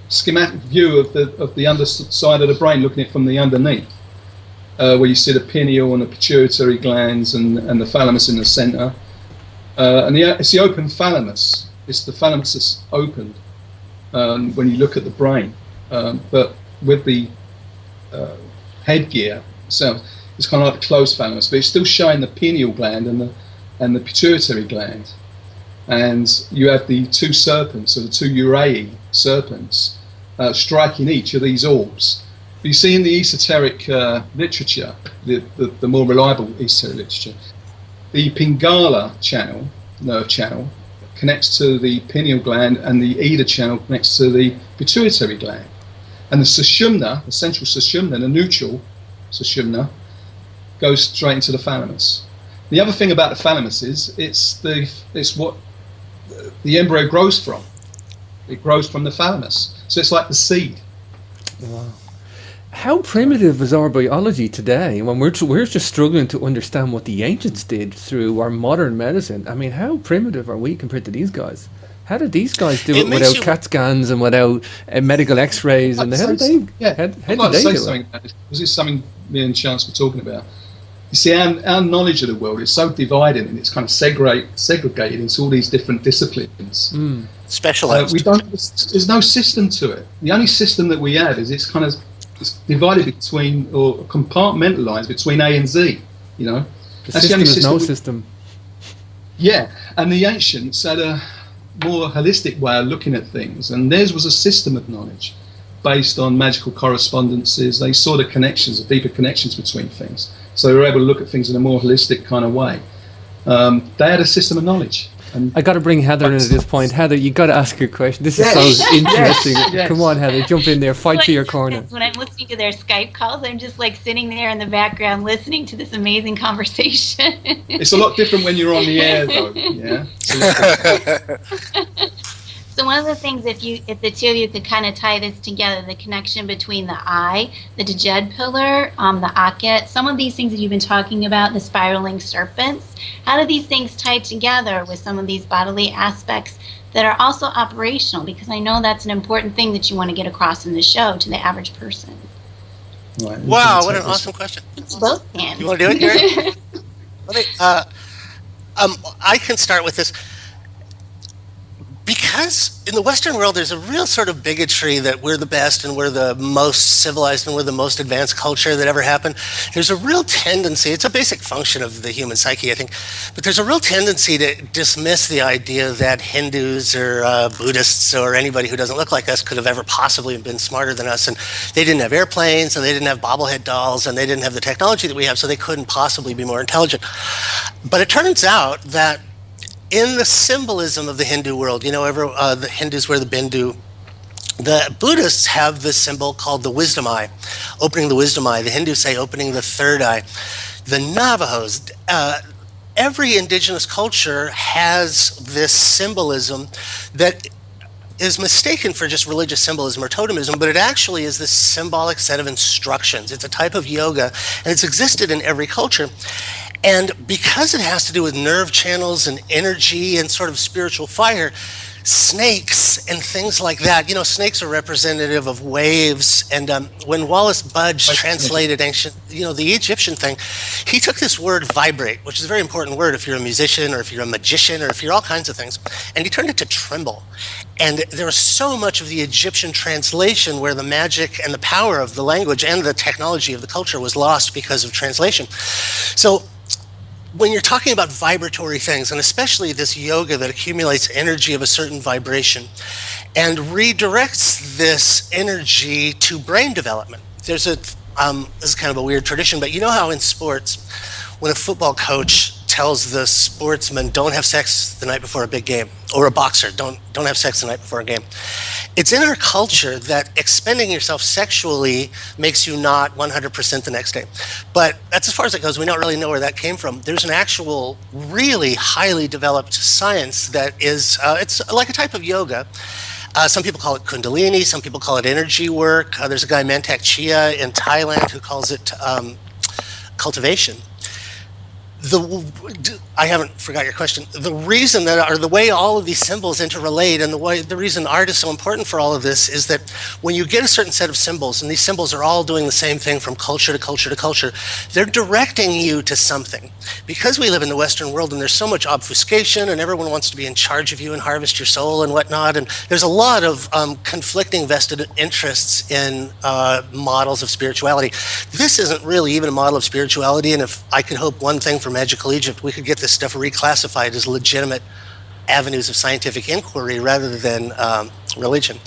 schematic view of the underside of the brain, looking at it from the underneath, where you see the pineal and the pituitary glands and the thalamus in the centre. And it's the open thalamus. It's the thalamus that's opened when you look at the brain. But with the headgear itself, it's kind of like the closed thalamus, but it's still showing the pineal gland and the pituitary gland. And you have the two serpents, or the two uraei serpents, striking each of these orbs. But you see in the esoteric literature, the more reliable esoteric literature, the Pingala channel, nerve channel, connects to the pineal gland, and the Ida channel connects to the pituitary gland. And the sushumna, the central sushumna, the neutral sushumna, goes straight into the thalamus. The other thing about the thalamus is it's what the embryo grows from. It grows from the thalamus. So it's like the seed. Wow. How primitive is our biology today when we're just struggling to understand what the ancients did through our modern medicine? I mean, how primitive are we compared to these guys? How did these guys do it without CAT scans and without medical X-rays? And how did they do it? Because it's something me and Chance were talking about. You see, our knowledge of the world is so divided, and it's kind of segregated into all these different disciplines. Specialized. There's no system to it. The only system that we have is it's kind of it's divided between, or compartmentalized between A and Z, you know. The That's system the only is no system. system. Yeah, and the ancients had a more holistic way of looking at things, and theirs was a system of knowledge based on magical correspondences. They saw the connections, the deeper connections between things, so they were able to look at things in a more holistic kind of way. They had a system of knowledge. And I got to bring Heather in at this point. Heather, you got to ask your question. This is so interesting. Yes. Come on, Heather, jump in there, fight for your corner. When I'm listening to their Skype calls, I'm just like sitting there in the background listening to this amazing conversation. it's a lot different when you're on the air, though. Yeah. So one of the things, if the two of you could kind of tie this together, the connection between the eye, the Djed pillar, the Akhet, some of these things that you've been talking about, the spiraling serpents, how do these things tie together with some of these bodily aspects that are also operational? Because I know that's an important thing that you want to get across in the show to the average person. Right, Wow, what an awesome question. Both can. You want to do it, Gary? I can start with this. Because in the Western world, there's a real sort of bigotry that we're the best and we're the most civilized and we're the most advanced culture that ever happened. There's a real tendency, it's a basic function of the human psyche, I think, but there's a real tendency to dismiss the idea that Hindus or Buddhists or anybody who doesn't look like us could have ever possibly been smarter than us. And they didn't have airplanes and they didn't have bobblehead dolls and they didn't have the technology that we have, so they couldn't possibly be more intelligent. But it turns out that in the symbolism of the Hindu world, you know, the Hindus wear the bindu. The Buddhists have this symbol called the wisdom eye, opening the wisdom eye. The Hindus say opening the third eye. The Navajos, every indigenous culture has this symbolism that is mistaken for just religious symbolism or totemism, but it actually is this symbolic set of instructions. It's a type of yoga, and it's existed in every culture. And because it has to do with nerve channels and energy and sort of spiritual fire, snakes and things like that, you know, snakes are representative of waves. And when Wallace Budge translated ancient, you know, the Egyptian thing, he took this word vibrate, which is a very important word if you're a musician or if you're a magician or if you're all kinds of things, and he turned it to tremble. And there was so much of the Egyptian translation where the magic and the power of the language and the technology of the culture was lost because of translation. So when you're talking about vibratory things, and especially this yoga that accumulates energy of a certain vibration and redirects this energy to brain development, there's a, this is kind of a weird tradition, but you know how in sports, when a football coach tells the sportsman, don't have sex the night before a big game, or a boxer, don't have sex the night before a game. It's in our culture that expending yourself sexually makes you not 100% the next day. But that's as far as it goes. We don't really know where that came from. There's an actual, really highly developed science that is, it's like a type of yoga. Some people call it Kundalini, some people call it energy work. There's a guy, Mantak Chia in Thailand, who calls it cultivation. I haven't forgot your question. The reason that, or the way all of these symbols interrelate, and the reason art is so important for all of this is that when you get a certain set of symbols, and these symbols are all doing the same thing from culture to culture to culture, they're directing you to something. Because we live in the Western world and there's so much obfuscation and everyone wants to be in charge of you and harvest your soul and whatnot, and there's a lot of conflicting vested interests in models of spirituality. This isn't really even a model of spirituality, and if I could hope one thing for Magical Egypt, we could get this stuff reclassified as legitimate avenues of scientific inquiry rather than religion.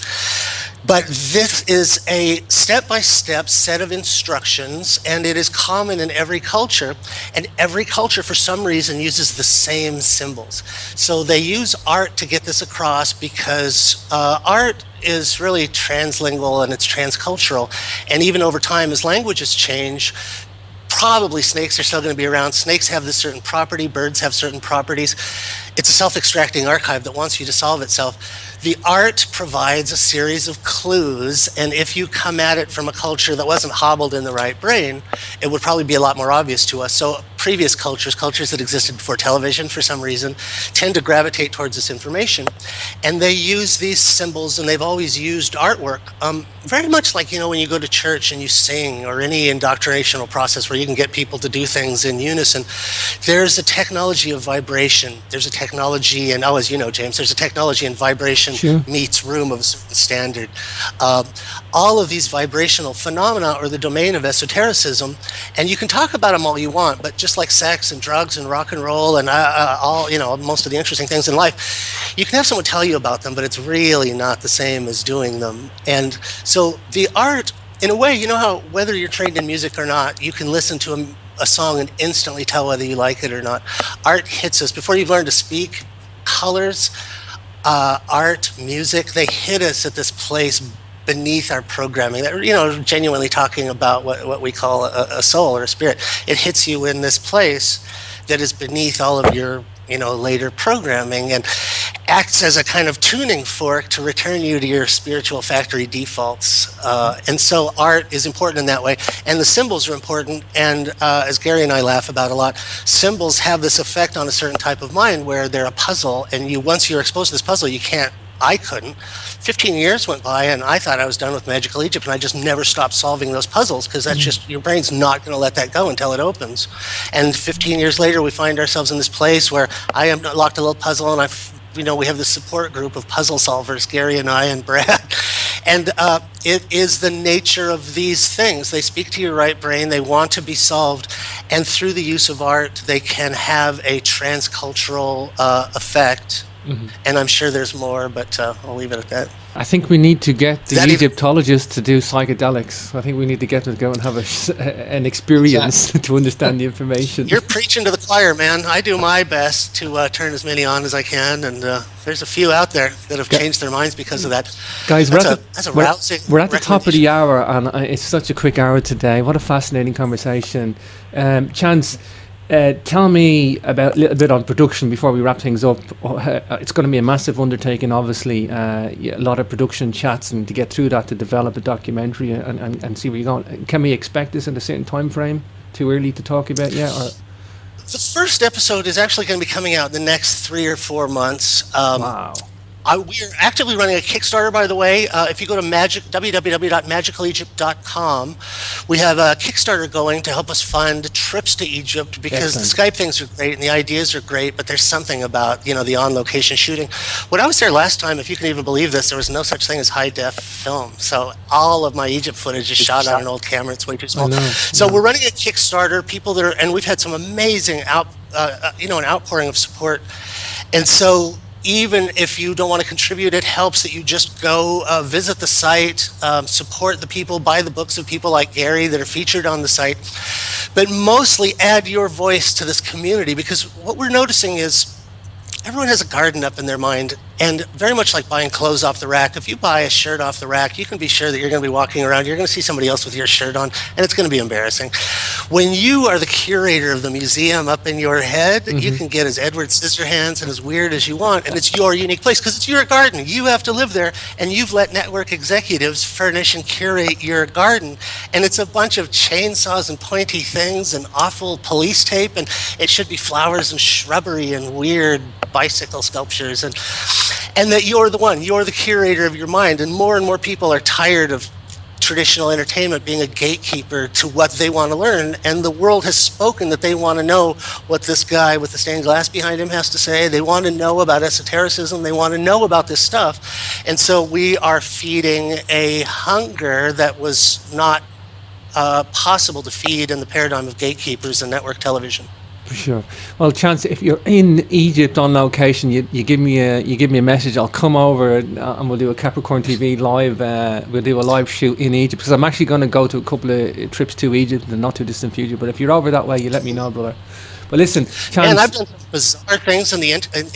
But this is a step-by-step set of instructions, and it is common in every culture, and every culture for some reason uses the same symbols. So they use art to get this across because art is really translingual and it's transcultural, and even over time as languages change, probably snakes are still going to be around. Snakes have this certain property. Birds have certain properties. It's a self-extracting archive that wants you to solve itself. The art provides a series of clues, and if you come at it from a culture that wasn't hobbled in the right brain, it would probably be a lot more obvious to us. So previous cultures that existed before television for some reason, tend to gravitate towards this information. And they use these symbols, and they've always used artwork, very much like, when you go to church and you sing, or any indoctrinational process where you can get people to do things in unison. There's a technology of vibration. There's a technology, and as you know, James, there's a technology in vibration meets room of a certain standard. All of these vibrational phenomena are the domain of esotericism, and you can talk about them all you want, but just like sex and drugs and rock and roll and most of the interesting things in life, you can have someone tell you about them, but it's really not the same as doing them. And so the art, in a way, how whether you're trained in music or not, you can listen to a song and instantly tell whether you like it or not. Art hits us before you've learned to speak. Colors, art, music, they hit us at this place beneath our programming, that genuinely talking about what we call a soul or a spirit. It hits you in this place that is beneath all of your later programming, and acts as a kind of tuning fork to return you to your spiritual factory defaults. And so art is important in that way, and the symbols are important. And as Gary and I laugh about a lot, symbols have this effect on a certain type of mind where they're a puzzle, and once you're exposed to this puzzle, I couldn't. 15 years went by, and I thought I was done with Magical Egypt, and I just never stopped solving those puzzles, because that's just, your brain's not going to let that go until it opens. And 15 years later, we find ourselves in this place where I am locked a little puzzle, and we have this support group of puzzle solvers, Gary and I and Brad. And it is the nature of these things. They speak to your right brain. They want to be solved. And through the use of art, they can have a transcultural effect. Mm-hmm. And I'm sure there's more, but I'll leave it at that. I think we need to get the Egyptologists to do psychedelics. I think we need to get them to go and have an experience to understand the information. You're preaching to the choir, man. I do my best to turn as many on as I can, and there's a few out there that have changed their minds because of that. Guys, we're at the top of the hour, and it's such a quick hour today. What a fascinating conversation. Chance, tell me about a little bit on production before we wrap things up. It's going to be a massive undertaking, obviously, a lot of production chats, and to get through that, to develop a documentary and see where you're going. Can we expect this in a certain time frame? Too early to talk about yet? Or? The first episode is actually going to be coming out in the next 3 or 4 months. Wow. We are actively running a Kickstarter, by the way. If you go to www.magicalegypt.com, we have a Kickstarter going to help us fund trips to Egypt, because the Skype things are great and the ideas are great, but there's something about, the on-location shooting. When I was there last time, if you can even believe this, there was no such thing as high-def film. So all of my Egypt footage is shot on an old camera. It's way too small. So we're running a Kickstarter. And we've had some amazing an outpouring of support. And so even if you don't want to contribute, it helps that you just go visit the site, support the people, buy the books of people like Gary that are featured on the site, but mostly add your voice to this community, because what we're noticing is everyone has a garden up in their mind, and very much like buying clothes off the rack, if you buy a shirt off the rack, you can be sure that you're going to be walking around, you're going to see somebody else with your shirt on, and it's going to be embarrassing. When you are the curator of the museum up in your head, you can get as Edward Scissorhands and as weird as you want, and it's your unique place, because it's your garden. You have to live there, and you've let network executives furnish and curate your garden, and it's a bunch of chainsaws and pointy things and awful police tape, and it should be flowers and shrubbery and weird bicycle sculptures, and that you're the curator of your mind. And more people are tired of traditional entertainment being a gatekeeper to what they want to learn, and the world has spoken that they want to know what this guy with the stained glass behind him has to say. They want to know about esotericism. They want to know about this stuff, and so we are feeding a hunger that was not possible to feed in the paradigm of gatekeepers and network television. For sure. Well, Chance, if you're in Egypt on location, you give me a message. I'll come over and we'll do a Capricorn TV live. We'll do a live shoot in Egypt, because I'm actually going to go to a couple of trips to Egypt in the not too distant future. But if you're over that way, you let me know, brother. But listen, Chance, and I've done some bizarre things in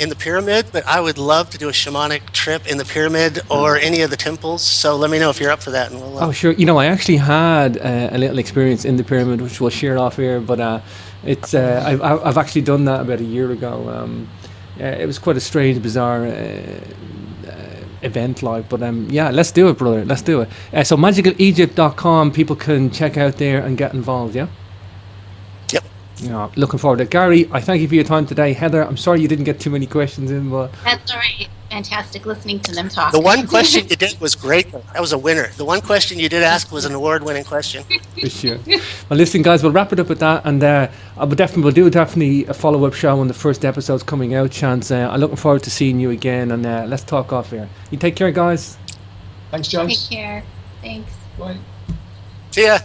the pyramid, but I would love to do a shamanic trip in the pyramid or any of the temples. So let me know if you're up for that. And we'll, sure. I actually had a little experience in the pyramid, which we'll share off here, but. It's I've actually done that about a year ago. It was quite a strange, bizarre event, but let's do it, brother. Let's do it. So magicalegypt.com, people can check out there and get involved. Yeah. Yep. Yeah, looking forward to it. Gary, I thank you for your time today. Heather, I'm sorry you didn't get too many questions in, but That's all right. Fantastic listening to them talk. The one question you did was great. That was a winner. The one question you did ask was an award-winning question. for sure. Well, listen, guys, we'll wrap it up with that, and we'll do definitely a follow-up show when the first episode's coming out. Chance, I'm looking forward to seeing you again, and let's talk off here. You take care, guys. Thanks, James. Take care. Thanks. Bye. See ya.